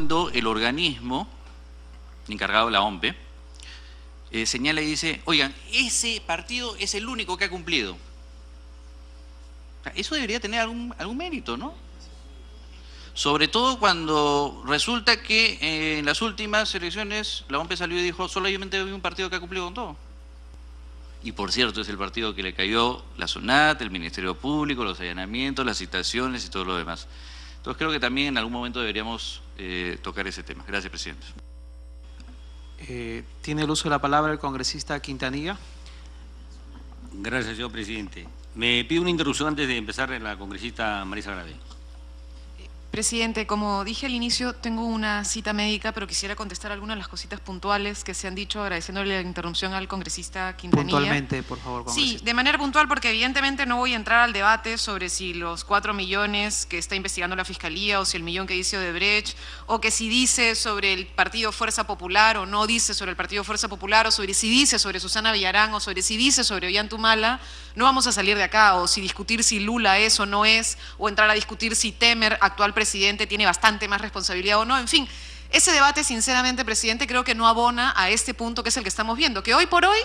cuando el organismo encargado de la OMPE señala y dice, oigan, ese partido es el único que ha cumplido. O sea, eso debería tener algún mérito, ¿no? Sobre todo cuando resulta que en las últimas elecciones la OMPE salió y dijo, solamente hay un partido que ha cumplido con todo. Y por cierto, es el partido que le cayó la SUNAT, el Ministerio Público, los allanamientos, las citaciones y todo lo demás. Entonces creo que también en algún momento deberíamos tocar ese tema. Gracias, presidente. Tiene el uso de la palabra el congresista Quintanilla. Gracias, señor presidente. Me pido una interrupción antes de empezar la congresista Marisa Grave. Presidente, como dije al inicio, tengo una cita médica, pero quisiera contestar algunas de las cositas puntuales que se han dicho, agradeciéndole la interrupción al congresista Quintanilla. Puntualmente, por favor, congresista. Sí, de manera puntual, porque evidentemente no voy a entrar al debate sobre si los 4 millones que está investigando la Fiscalía, o si el millón que dice Odebrecht, o que si dice sobre el Partido Fuerza Popular, o no dice sobre el Partido Fuerza Popular, o sobre si dice sobre Susana Villarán, o sobre si dice sobre Ollantumala. No vamos a salir de acá, o si discutir si Lula es o no es, o entrar a discutir si Temer, actual presidente, tiene bastante más responsabilidad o no. En fin, ese debate, sinceramente, presidente, creo que no abona a este punto que es el que estamos viendo, que hoy por hoy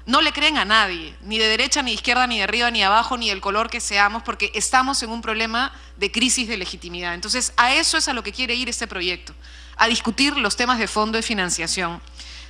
no le creen a nadie, ni de derecha, ni de izquierda, ni de arriba, ni de abajo, ni del color que seamos, porque estamos en un problema de crisis de legitimidad. Entonces, a eso es a lo que quiere ir este proyecto, a discutir los temas de fondo de financiación.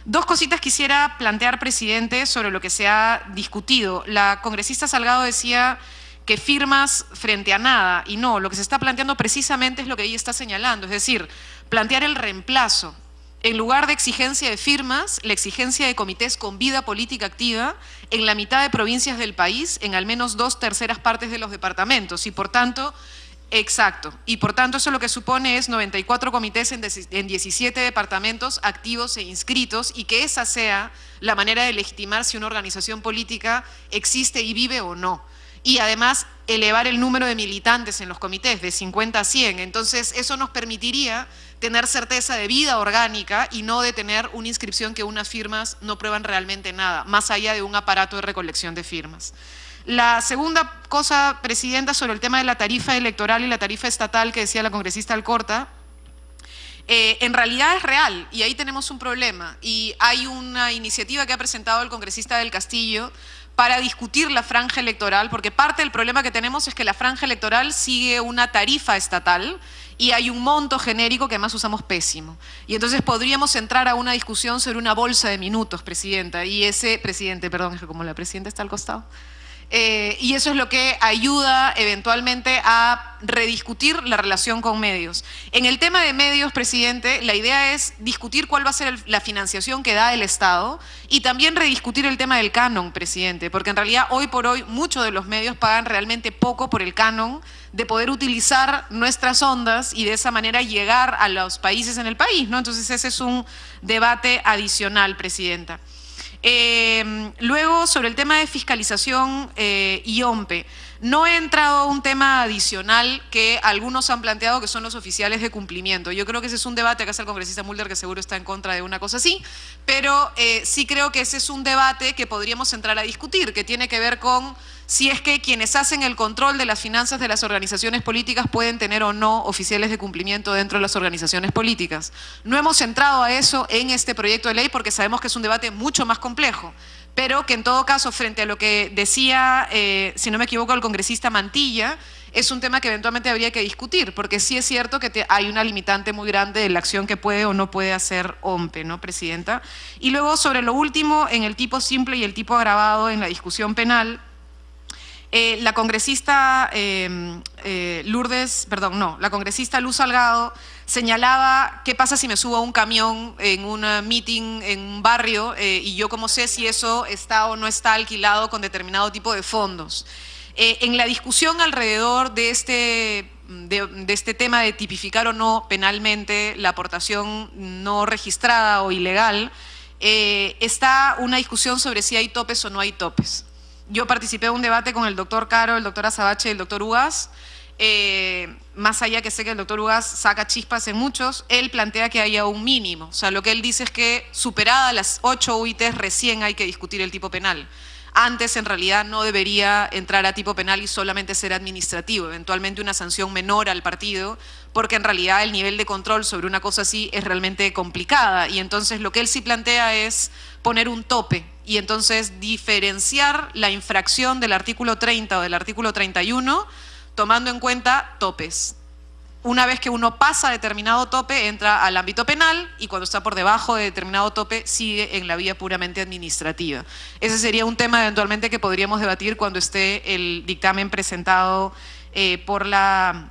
Dos cositas quisiera plantear, presidente, sobre lo que se ha discutido. La congresista Salgado decía que firmas frente a nada, y no, lo que se está planteando precisamente es lo que ella está señalando, es decir, plantear el reemplazo. En lugar de exigencia de firmas, la exigencia de comités con vida política activa en la mitad de provincias del país, en al menos 2/3 partes de los departamentos, y por tanto, exacto, y por tanto eso lo que supone es 94 comités en 17 departamentos activos e inscritos, y que esa sea la manera de legitimar si una organización política existe y vive o no. Y además elevar el número de militantes en los comités de 50 a 100. Entonces eso nos permitiría tener certeza de vida orgánica y no de tener una inscripción que unas firmas no prueban realmente nada, más allá de un aparato de recolección de firmas. La segunda cosa, presidenta, sobre el tema de la tarifa electoral y la tarifa estatal que decía la congresista Alcorta, en realidad es real y ahí tenemos un problema, y hay una iniciativa que ha presentado el congresista del Castillo para discutir la franja electoral, porque parte del problema que tenemos es que la franja electoral sigue una tarifa estatal y hay un monto genérico que además usamos pésimo. Y entonces podríamos entrar a una discusión sobre una bolsa de minutos, presidenta, y ese, presidente, perdón, es que como la presidenta está al costado, y eso es lo que ayuda eventualmente a rediscutir la relación con medios. En el tema de medios, presidente, la idea es discutir cuál va a ser la financiación que da el Estado y también rediscutir el tema del canon, presidente, porque en realidad hoy por hoy muchos de los medios pagan realmente poco por el canon de poder utilizar nuestras ondas y de esa manera llegar a los países en el país, ¿no? Entonces ese es un debate adicional, presidenta. Luego, sobre el tema de fiscalización y OMPE, no he entrado a un tema adicional que algunos han planteado, que son los oficiales de cumplimiento. Yo creo que ese es un debate, acá está el congresista Mulder, que seguro está en contra de una cosa así, pero sí creo que ese es un debate que podríamos entrar a discutir, que tiene que ver con si es que quienes hacen el control de las finanzas de las organizaciones políticas pueden tener o no oficiales de cumplimiento dentro de las organizaciones políticas. No hemos entrado a eso en este proyecto de ley porque sabemos que es un debate mucho más complejo, pero que en todo caso, frente a lo que decía, si no me equivoco, el congresista Mantilla, es un tema que eventualmente habría que discutir, porque sí es cierto que hay una limitante muy grande de la acción que puede o no puede hacer OMPE, ¿no, presidenta? Y luego, sobre lo último, en el tipo simple y el tipo agravado en la discusión penal, la congresista la congresista Luz Salgado señalaba qué pasa si me subo a un camión en un meeting en un barrio y yo cómo sé si eso está o no está alquilado con determinado tipo de fondos. En la discusión alrededor de este tema de tipificar o no penalmente la aportación no registrada o ilegal, está una discusión sobre si hay topes o no hay topes. Yo participé en un debate con el doctor Caro, el doctor Azabache y el doctor Ugaz. Más allá que sé que el doctor Ugaz saca chispas en muchos, él plantea que haya un mínimo. O sea, lo que él dice es que superadas las 8 UITs recién hay que discutir el tipo penal. antes en realidad no debería entrar a tipo penal y solamente ser administrativo, eventualmente una sanción menor al partido, porque en realidad el nivel de control sobre una cosa así es realmente complicada. Y entonces lo que él sí plantea es poner un tope y entonces diferenciar la infracción del artículo 30 o del artículo 31 tomando en cuenta topes. Una vez que uno pasa determinado tope, entra al ámbito penal y cuando está por debajo de determinado tope, sigue en la vía puramente administrativa. Ese sería un tema eventualmente que podríamos debatir cuando esté el dictamen presentado por la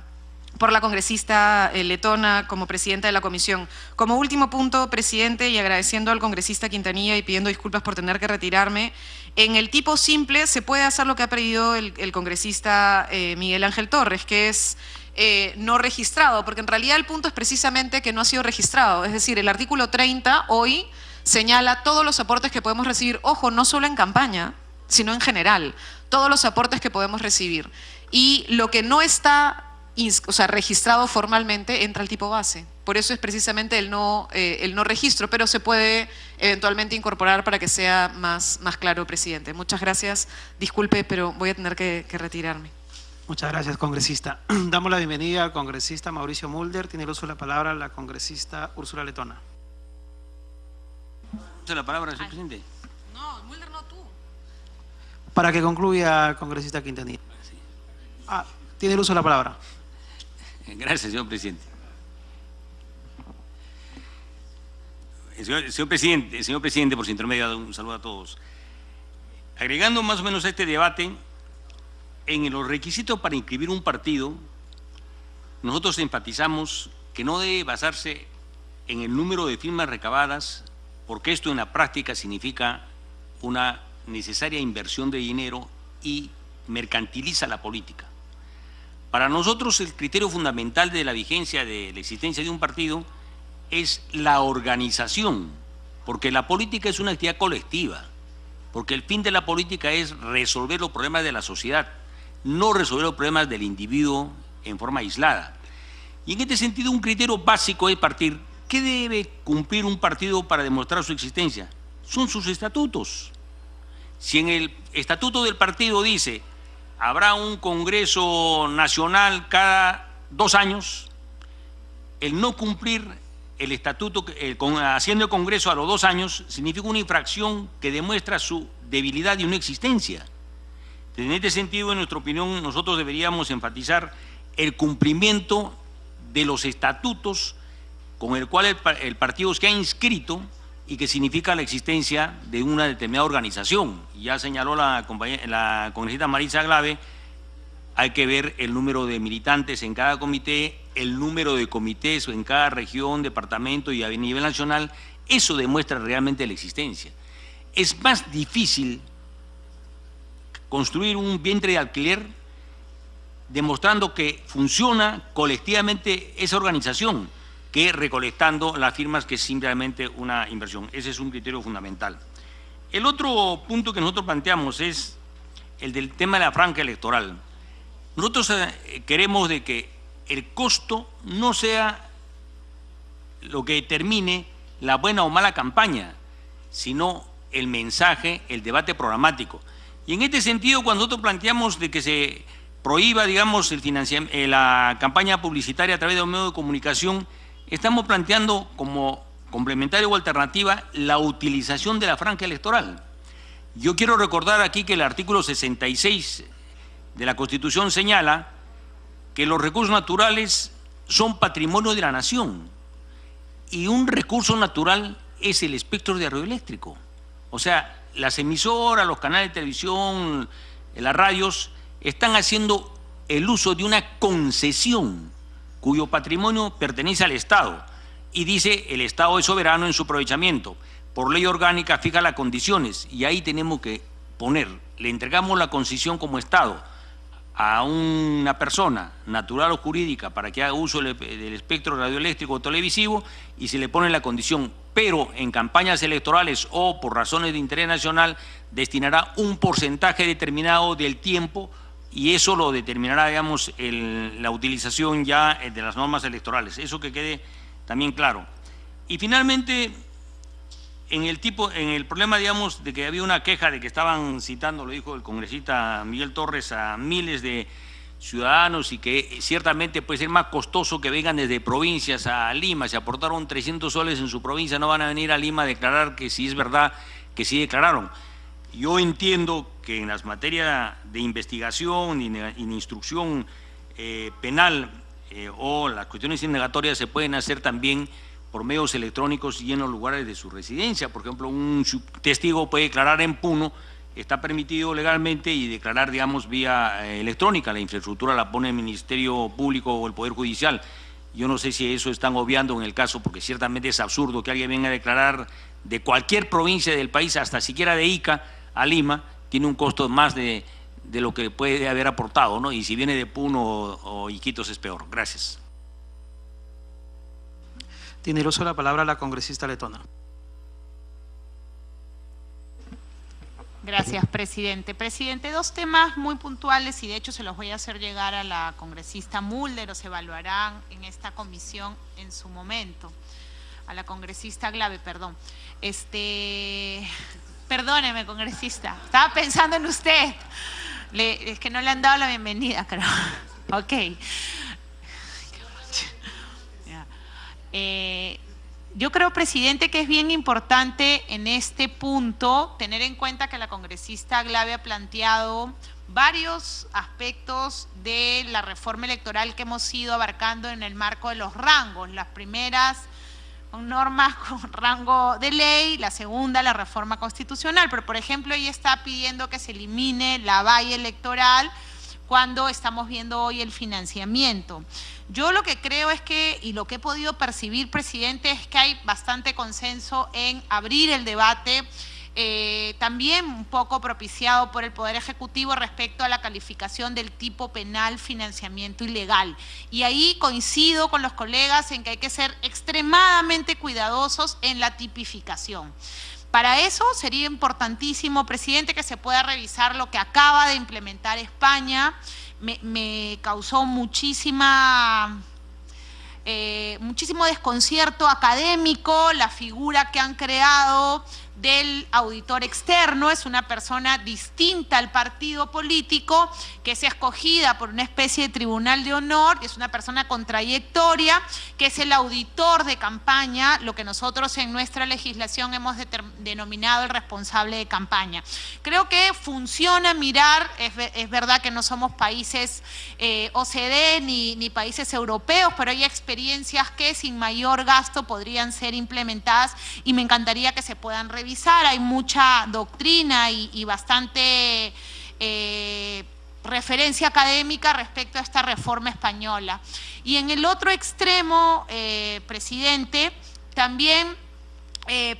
congresista letona como presidenta de la comisión. Como último punto, presidente, y agradeciendo al congresista Quintanilla y pidiendo disculpas por tener que retirarme, en el tipo simple se puede hacer lo que ha pedido el congresista Miguel Ángel Torres, que es no registrado, porque en realidad el punto es precisamente que no ha sido registrado. Es decir, el artículo 30 hoy señala todos los aportes que podemos recibir, ojo, no solo en campaña, sino en general, todos los aportes que podemos recibir. Y lo que no está registrado formalmente entra al tipo base. Por eso es precisamente el no registro, pero se puede eventualmente incorporar para que sea más claro, presidente. Muchas gracias. Disculpe, pero voy a tener que retirarme. Muchas gracias, congresista. Damos la bienvenida al congresista Mauricio Mulder. Tiene el uso de la palabra la congresista Úrsula Letona. ¿Usa la palabra, señor presidente? No, Mulder no, tú. Para que concluya el congresista Quintanilla. Tiene el uso de la palabra. Gracias, señor presidente. Señor presidente, por su intermedio, un saludo a todos. Agregando más o menos a este debate, en los requisitos para inscribir un partido, nosotros enfatizamos que no debe basarse en el número de firmas recabadas, porque esto en la práctica significa una necesaria inversión de dinero y mercantiliza la política. Para nosotros el criterio fundamental de la vigencia de la existencia de un partido es la organización, porque la política es una actividad colectiva, porque el fin de la política es resolver los problemas de la sociedad, no resolver los problemas del individuo en forma aislada. Y en este sentido un criterio básico es partir, ¿qué debe cumplir un partido para demostrar su existencia? Son sus estatutos. Si en el estatuto del partido dice habrá un congreso nacional cada 2 años, el no cumplir el estatuto, haciendo el congreso a los 2 años, significa una infracción que demuestra su debilidad y no existencia. En este sentido, en nuestra opinión, nosotros deberíamos enfatizar el cumplimiento de los estatutos con el cual el partido se ha inscrito y que significa la existencia de una determinada organización. Ya señaló la congresista Marisa Glave, hay que ver el número de militantes en cada comité, el número de comités en cada región, departamento y a nivel nacional. Eso demuestra realmente la existencia. Es más difícil construir un vientre de alquiler demostrando que funciona colectivamente esa organización que recolectando las firmas, que es simplemente una inversión. Ese es un criterio fundamental. El otro punto que nosotros planteamos es el del tema de la franja electoral. Nosotros queremos de que el costo no sea lo que determine la buena o mala campaña, sino el mensaje, el debate programático. Y en este sentido, cuando nosotros planteamos de que se prohíba, digamos, la campaña publicitaria a través de un medio de comunicación, estamos planteando como complementario o alternativa la utilización de la franja electoral. Yo quiero recordar aquí que el artículo 66 de la Constitución señala que los recursos naturales son patrimonio de la nación y un recurso natural es el espectro de radioeléctrico. O sea, las emisoras, los canales de televisión, las radios están haciendo el uso de una concesión cuyo patrimonio pertenece al Estado y dice el Estado es soberano en su aprovechamiento. Por ley orgánica fija las condiciones y ahí tenemos que poner, le entregamos la concesión como Estado a una persona natural o jurídica para que haga uso del espectro radioeléctrico o televisivo y se le pone la condición, pero en campañas electorales o por razones de interés nacional destinará un porcentaje determinado del tiempo y eso lo determinará, digamos, la utilización ya de las normas electorales. Eso que quede también claro. Y finalmente, en el problema, digamos, de que había una queja de que estaban citando, lo dijo el congresista Miguel Torres, a miles de ciudadanos y que ciertamente puede ser más costoso que vengan desde provincias a Lima. Si aportaron 300 soles en su provincia, no van a venir a Lima a declarar que sí es verdad que sí declararon. Yo entiendo que en las materias de investigación y de instrucción penal o las cuestiones indagatorias se pueden hacer también por medios electrónicos y en los lugares de su residencia. Por ejemplo, un testigo puede declarar en Puno, está permitido legalmente, y declarar, digamos, vía electrónica. La infraestructura la pone el Ministerio Público o el Poder Judicial. Yo no sé si eso están obviando en el caso, porque ciertamente es absurdo que alguien venga a declarar de cualquier provincia del país, hasta siquiera de Ica a Lima, tiene un costo más de lo que puede haber aportado, ¿no? Y si viene de Puno o Iquitos es peor. Gracias. Tiene el uso de la palabra la congresista letona. Gracias, presidente. Presidente, dos temas muy puntuales y de hecho se los voy a hacer llegar a la congresista Mulder, o se evaluarán en esta comisión en su momento. A la congresista Glave, perdón. Perdóneme, congresista, estaba pensando en usted. Es que no le han dado la bienvenida, creo. Ok. Yo creo, presidente, que es bien importante en este punto tener en cuenta que la congresista Glave ha planteado varios aspectos de la reforma electoral que hemos ido abarcando en el marco de los rangos. Las primeras con normas con rango de ley, la segunda la reforma constitucional, pero por ejemplo ella está pidiendo que se elimine la valla electoral cuando estamos viendo hoy el financiamiento. Yo lo que creo es que, y lo que he podido percibir, presidente, es que hay bastante consenso en abrir el debate, también un poco propiciado por el Poder Ejecutivo respecto a la calificación del tipo penal financiamiento ilegal. Y ahí coincido con los colegas en que hay que ser extremadamente cuidadosos en la tipificación. Para eso sería importantísimo, presidente, que se pueda revisar lo que acaba de implementar España. Me causó muchísimo desconcierto académico la figura que han creado del auditor externo. Es una persona distinta al partido político que es escogida por una especie de tribunal de honor, que es una persona con trayectoria, que es el auditor de campaña, lo que nosotros en nuestra legislación hemos denominado el responsable de campaña. Creo que funciona mirar, es verdad que no somos países OCDE ni países europeos, pero hay experiencias que sin mayor gasto podrían ser implementadas y me encantaría que se puedan revisar. Hay mucha doctrina y bastante referencia académica respecto a esta reforma española. Y en el otro extremo, presidente, también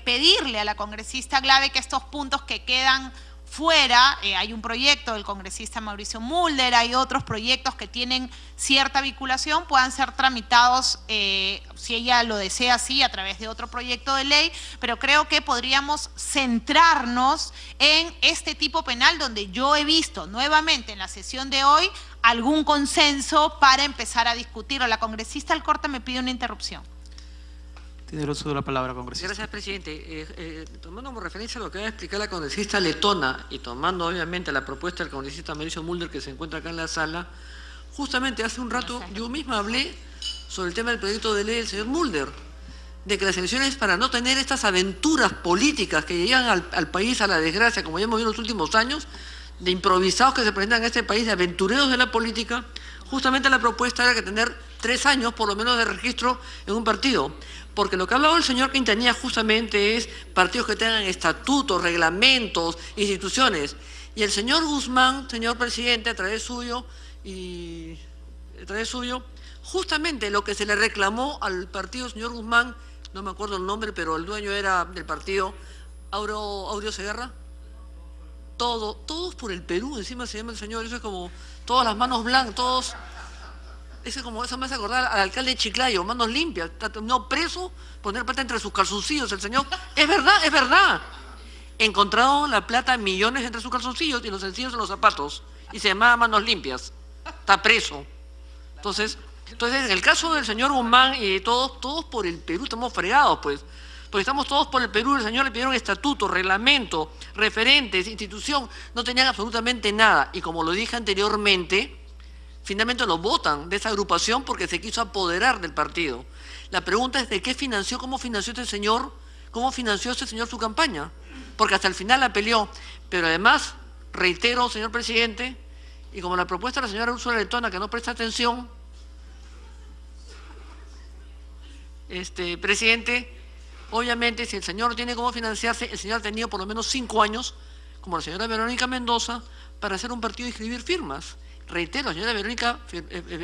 pedirle a la congresista Glave que estos puntos que quedan fuera, hay un proyecto del congresista Mauricio Mulder, hay otros proyectos que tienen cierta vinculación, puedan ser tramitados, si ella lo desea así, a través de otro proyecto de ley, pero creo que podríamos centrarnos en este tipo penal donde yo he visto nuevamente en la sesión de hoy algún consenso para empezar a discutirlo. La congresista Alcorta me pide una interrupción. Tiene el uso de la palabra, congresista. Gracias, presidente. Tomando como referencia lo que va a explicar la congresista letona y tomando obviamente la propuesta del congresista Mauricio Mulder, que se encuentra acá en la sala, justamente hace un rato yo misma hablé sobre el tema del proyecto de ley del señor Mulder, de que las elecciones, para no tener estas aventuras políticas que llevan al país a la desgracia, como ya hemos visto en los últimos años, de improvisados que se presentan en este país, de aventureros de la política, justamente la propuesta era que tener 3 años por lo menos de registro en un partido. Porque lo que ha hablado el señor Quintanilla justamente es partidos que tengan estatutos, reglamentos, instituciones. Y el señor Guzmán, señor presidente, a través suyo, justamente lo que se le reclamó al partido señor Guzmán, no me acuerdo el nombre, pero el dueño era del partido, Aurio Segarra, todos por el Perú, encima se llama el señor, eso es como todas las manos blancas, todos... Eso me hace acordar al alcalde de Chiclayo, manos limpias, está terminado preso, poner plata entre sus calzoncillos el señor. Es verdad. Encontrado la plata, millones entre sus calzoncillos y los sencillos en los zapatos. Y se llamaba manos limpias. Está preso. Entonces en el caso del señor Guzmán y todos por el Perú estamos fregados, pues. Porque estamos todos por el Perú, el señor le pidieron estatuto, reglamento, referentes, institución, no tenían absolutamente nada. Y como lo dije anteriormente, finalmente lo votan de esa agrupación porque se quiso apoderar del partido. La pregunta es de qué financió, cómo financió este señor, su campaña, porque hasta el final la peleó. Pero además, reitero, señor presidente, y como la propuesta de la señora Úrsula Letona, que no presta atención, presidente, obviamente si el señor no tiene cómo financiarse, el señor ha tenido por lo menos 5 años, como la señora Verónica Mendoza, para hacer un partido y escribir firmas. Reitero, la señora Verónica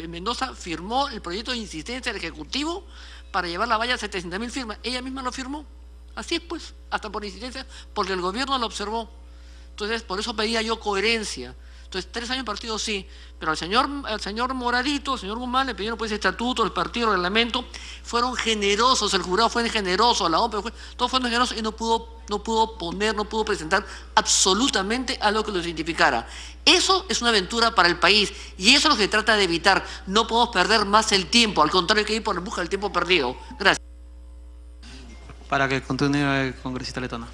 Mendoza firmó el proyecto de insistencia del Ejecutivo para llevar la valla a 700.000 firmas. Ella misma lo firmó. Así es, pues, hasta por insistencia, porque el gobierno lo observó. Entonces, por eso pedía yo coherencia. Entonces, 3 años de partido sí, pero al señor Moradito, al señor Guzmán, le pidieron pues estatuto, el partido, el reglamento, fueron generosos, el jurado fue generoso, la OMP, todos fueron generosos y no pudo presentar absolutamente algo que los identificara. Eso es una aventura para el país y eso es lo que trata de evitar. No podemos perder más el tiempo, al contrario hay que ir por la busca del tiempo perdido. Gracias. Para que continúe el congresista Letona.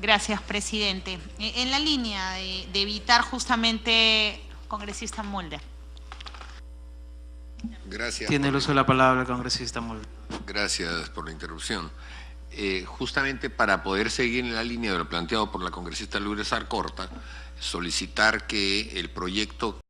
Gracias, presidente. En la línea de evitar justamente, congresista Mulder. Gracias. Tiene el uso de la palabra el congresista Mulder. Gracias por la interrupción. Justamente para poder seguir en la línea de lo planteado por la congresista Lourdes Arcorta, solicitar que el proyecto